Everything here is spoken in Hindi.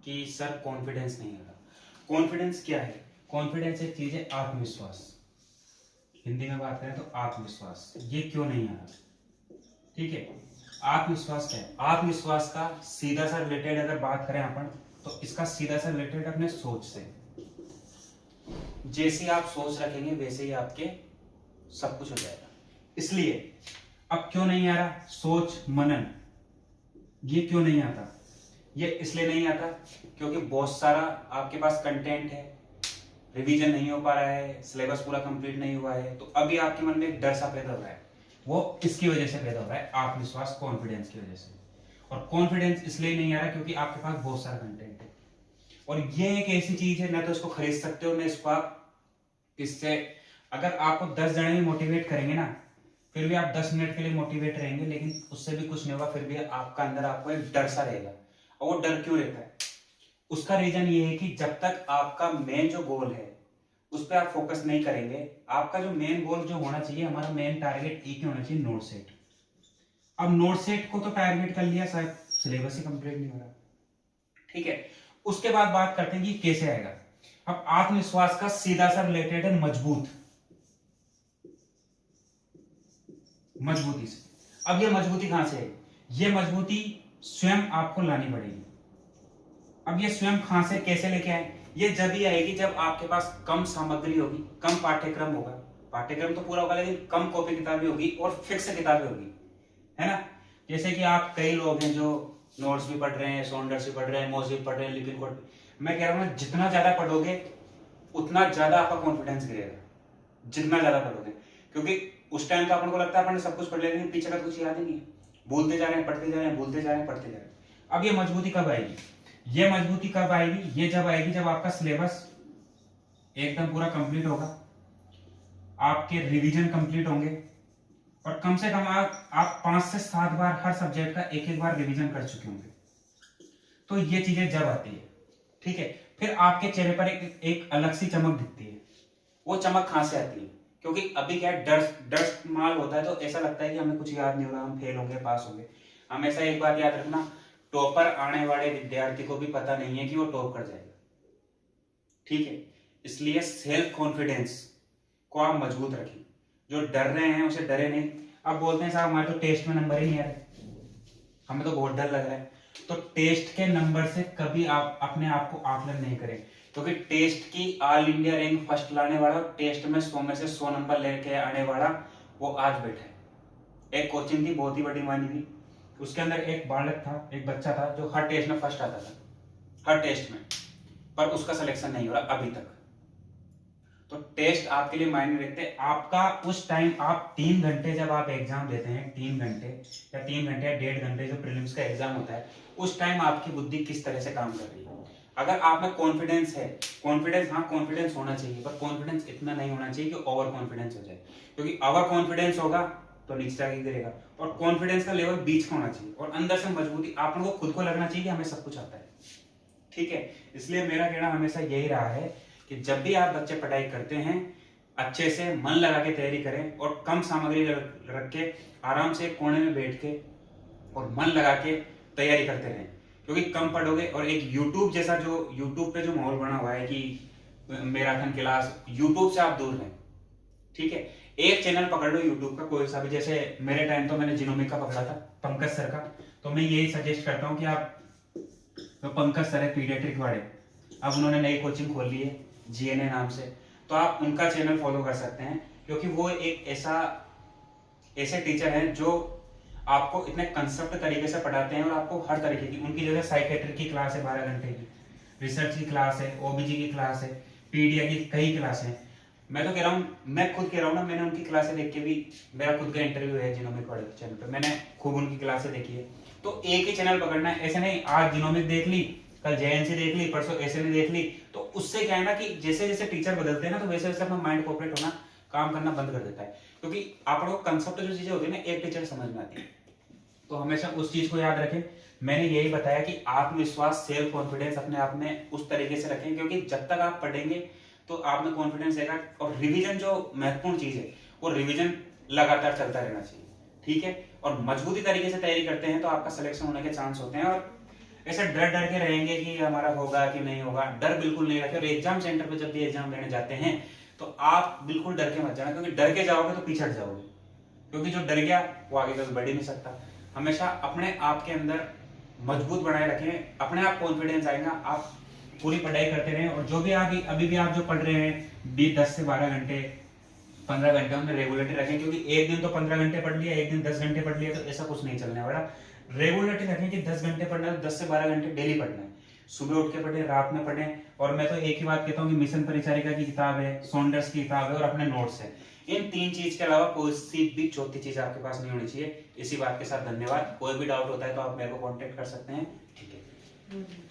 कि सर कॉन्फिडेंस नहीं आ रहा। कॉन्फिडेंस क्या है? कॉन्फिडेंस एक चीज है आत्मविश्वास। हिंदी में बात करें तो आत्मविश्वास, ये क्यों नहीं आ रहा? ठीक है, आत्मविश्वास क्या है? आत्मविश्वास का सीधा सा रिलेटेड अगर बात करें अपन, तो इसका सीधा सा रिलेटेड अपने सोच से। जैसे आप सोच रखेंगे वैसे ही आपके सब कुछ हो जाएगा। इसलिए अब क्यों नहीं आ रहा? सोच मनन, ये क्यों नहीं आता? ये इसलिए नहीं आता क्योंकि बहुत सारा आपके पास कंटेंट है, रिवीजन नहीं हो पा रहा है, सिलेबस पूरा कंप्लीट नहीं हुआ है, तो अभी आपके मन में एक डर सा पैदा हो रहा है। वो इसकी वजह से पैदा हो रहा है, आत्मविश्वास, कॉन्फिडेंस की वजह से। और कॉन्फिडेंस इसलिए नहीं आ रहा क्योंकि आपके पास बहुत सारा कंटेंट है। और ये एक ऐसी चीज है, ना तो इसको खरीद सकते हो, ना इसको आप इससे, अगर आपको 10 जने भी मोटिवेट करेंगे ना, फिर भी आप 10 मिनट के लिए मोटिवेट रहेंगे, लेकिन उससे भी कुछ नहीं होगा। फिर भी आपका अंदर आपको एक डर सा रहेगा। और वो डर क्यों रहता है? उसका रीजन ये है कि जब तक आपका मेन जो गोल है उस पर आप फोकस नहीं करेंगे, आपका जो मेन गोल जो होना चाहिए, हमारा मेन टारगेट एक ही होना चाहिए, नोट सेट। अब नोट सेट को तो टारगेट कर लिया, शायद सिलेबस ही कंप्लीट नहीं हो रहा। ठीक है, उसके बाद बात करते हैं कि कैसे आएगा। अब आत्मविश्वास का सीधा सा रिलेटेड है मजबूती से। अब ये मजबूती कहां से है? ये मजबूती स्वयं आपको लानी पड़ेगी। अब ये स्वयं कहां से, कैसे लेके आए? ये जब ही आएगी जब आपके पास कम सामग्री होगी, कम पाठ्यक्रम होगा। पाठ्यक्रम तो पूरा होगा लेकिन कम कॉपी किताबें होगी और फिक्स किताबें होगी, है ना। जैसे कि आप कई लोग हैं जो नोट्स भी पढ़ रहे हैं, सॉन्डर्स भी पढ़ रहे हैं, मोज भी पढ़ रहे हैं, लिपिन कोड। मैं कह रहा हूँ जितना ज्यादा पढ़ोगे उतना ज्यादा आपका कॉन्फिडेंस गिरेगा, जितना ज्यादा पढ़ोगे। क्योंकि उस टाइम तो अपन को लगता है अपन सब कुछ पढ़ लेंगे, पीछे का कुछ याद ही नहीं है, भूलते जा रहे हैं, पढ़ते जा रहे हैं, भूलते जा रहे हैं, पढ़ते जा रहे हैं। अब ये मजबूती कब आएगी? ये मजबूती कब आएगी? ये जब आएगी जब आपका सिलेबस एकदम पूरा कंप्लीट होगा, आपके रिवीजन कंप्लीट होंगे, और कम से कम आप 5 से 7 बार हर सब्जेक्ट का एक एक बार रिवीजन कर चुके होंगे। तो ये चीजें जब आती है, ठीक है, फिर आपके चेहरे पर एक अलग सी चमक दिखती है। वो चमक कहां से आती है? क्योंकि अभी क्या है, डर माल होता है, तो ऐसा लगता है कि हमें कुछ याद नहीं होगा, हम फेल होंगे, पास होंगे। हमेशा एक बात याद रखना, टॉपर आने वाले विद्यार्थी को भी पता नहीं है कि वो टॉप कर जाएगा। ठीक है, इसलिए सेल्फ कॉन्फिडेंस को आप मजबूत रखें। जो डर रहे हैं उसे डरे नहीं। अब बोलते हैं साहब हमारे तो टेस्ट में नंबर ही नहीं आ रहे, हमें तो बहुत डर लग रहा है। तो टेस्ट के नंबर से कभी आप अपने आप को आकलन नहीं करें, क्योंकि टेस्ट की ऑल इंडिया रैंक फर्स्ट लाने वाला, टेस्ट में 100 में से 100 नंबर लेके आने वाला, वो आज बैठा है। एक कोचिंग थी बहुत ही बड़ी मानी थी, उसके अंदर एक बालक था, एक बच्चा था जो हर टेस्ट में फर्स्ट आता था, हर टेस्ट में, पर उसका सिलेक्शन नहीं हो रहा अभी तक। तो टेस्ट आपके लिए मायने रखते हैं। आपका उस टाइम, आप 3 घंटे जब आप एग्जाम देते हैं, 3 घंटे या 3 घंटे या 1.5 घंटे जो प्रीलिम्स का एग्जाम होता है, उस टाइम आपकी बुद्धि किस तरह से काम कर रही है। अगर आप में कॉन्फिडेंस है, कॉन्फिडेंस, हाँ कॉन्फिडेंस होना चाहिए, पर कॉन्फिडेंस इतना नहीं होना चाहिए कि ओवर कॉन्फिडेंस हो जाए। क्योंकि ओवर कॉन्फिडेंस होगा तो नीचे जाके गिरेगा, और कॉन्फिडेंस का लेवल बीच का होना चाहिए, और अंदर से मजबूती, आप लोगों को खुद को लगना चाहिए कि हमें सब कुछ आता है। ठीक है, इसलिए मेरा कहना हमेशा यही रहा है कि जब भी आप बच्चे पढ़ाई करते हैं, अच्छे से मन लगा के तैयारी करें, और कम सामग्री रख के आराम से कोने में बैठ के और मन लगा के तैयारी करते रहें। क्योंकि कम पढ़ोगे, और एक यूट्यूब जैसा जो यूट्यूब पे जो माहौल बना हुआ है कि मैराथन क्लास, यूट्यूब से आप दूर रहें। ठीक है, एक चैनल पकड़ लो यूट्यूब का कोई सा भी। जैसे मेरे टाइम तो मैंने जिनोमिक का पकड़ा था, पंकज सर का, तो मैं यही सजेस्ट करता हूँ कि आप, तो पंकज सर है पीडियाट्रिक वाले, अब उन्होंने नई कोचिंग खोल ली है जीएनए नाम से, तो आप उनका चैनल फॉलो कर सकते हैं। क्योंकि वो एक ऐसे टीचर हैं जो आपको इतने कंसेप्ट तरीके से पढ़ाते हैं, और आपको हर तरीके की, उनकी जगह साइकेट्री की क्लास है 12 घंटे की, रिसर्च की क्लास है, ओबीजी की क्लास है, पीडिया की कई क्लास है। मैं तो कह रहा हूँ, मैं खुद कह रहा हूँ ना, मैंने उनकी क्लासें देख के भी, मेरा खुद का इंटरव्यू है जिनोमिक वाले चैनल पे, मैंने खूब उनकी क्लासें देखी है। तो एक ही चैनल पकड़ना है, ऐसे नहीं आज जिनोमिक देख ली, कल जेएनसी देख ली, परसों एसएनए देख ली। तो उससे क्या है ना कि जैसे जैसे टीचर बदलते हैं ना, तो वैसे वैसे अपना माइंड कोऑपरेट होना, काम करना बंद कर देता है। क्योंकि आप लोग कंसेप्ट जो चीजें होती है ना, एक टीचर समझ में आती है। तो हमेशा उस चीज को याद रखें। मैंने यही बताया कि आत्मविश्वास, सेल्फ कॉन्फिडेंस अपने आप में उस तरीके से रखें, क्योंकि जब तक आप पढ़ेंगे तो आप में कॉन्फिडेंस रहेगा। और रिवीजन जो महत्वपूर्ण चीज है, वो रिवीजन लगातार चलता रहना चाहिए। ठीक है, और मजबूती तरीके से तैयारी करते हैं तो आपका सिलेक्शन होने के चांस होते हैं। और ऐसे डर डर के रहेंगे कि हमारा होगा कि नहीं होगा, डर बिल्कुल नहीं रखें। और एग्जाम सेंटर पे जब भी एग्जाम देने जाते हैं तो आप बिल्कुल डर के मत जाना, क्योंकि डर के जाओगे तो पिछड़ जाओगे, क्योंकि जो डर गया वो आगे कभी बढ़ ही नहीं सकता। हमेशा अपने आप के अंदर मजबूत बनाए रखें, अपने आप कॉन्फिडेंस आएगा, आप पूरी पढ़ाई करते रहें। और जो भी अभी भी आप जो पढ़ रहे हैं 10 से 12 घंटे 15 घंटे उनमें रेगुलरिटी रखें, क्योंकि एक दिन तो 15 घंटे पढ़ लिया, एक दिन 10 घंटे पढ़ लिया, तो ऐसा कुछ नहीं चलने वाला। रेगुलरिटी रखें कि 10 घंटे पढ़ना है तो 10 से 12 घंटे डेली पढ़ना है, सुबह उठ के पढ़े, रात में पढ़े। और मैं तो एक ही बात कहता हूँ कि मिशन परिचारिका की किताब है, सॉन्डर्स की किताब है और अपने नोट्स है, इन 3 चीज के अलावा कोई सी भी चौथी चीज आपके पास नहीं होनी चाहिए। इसी बात के साथ धन्यवाद। कोई भी डाउट होता है तो आप मेरे को कांटेक्ट कर सकते हैं। ठीक है।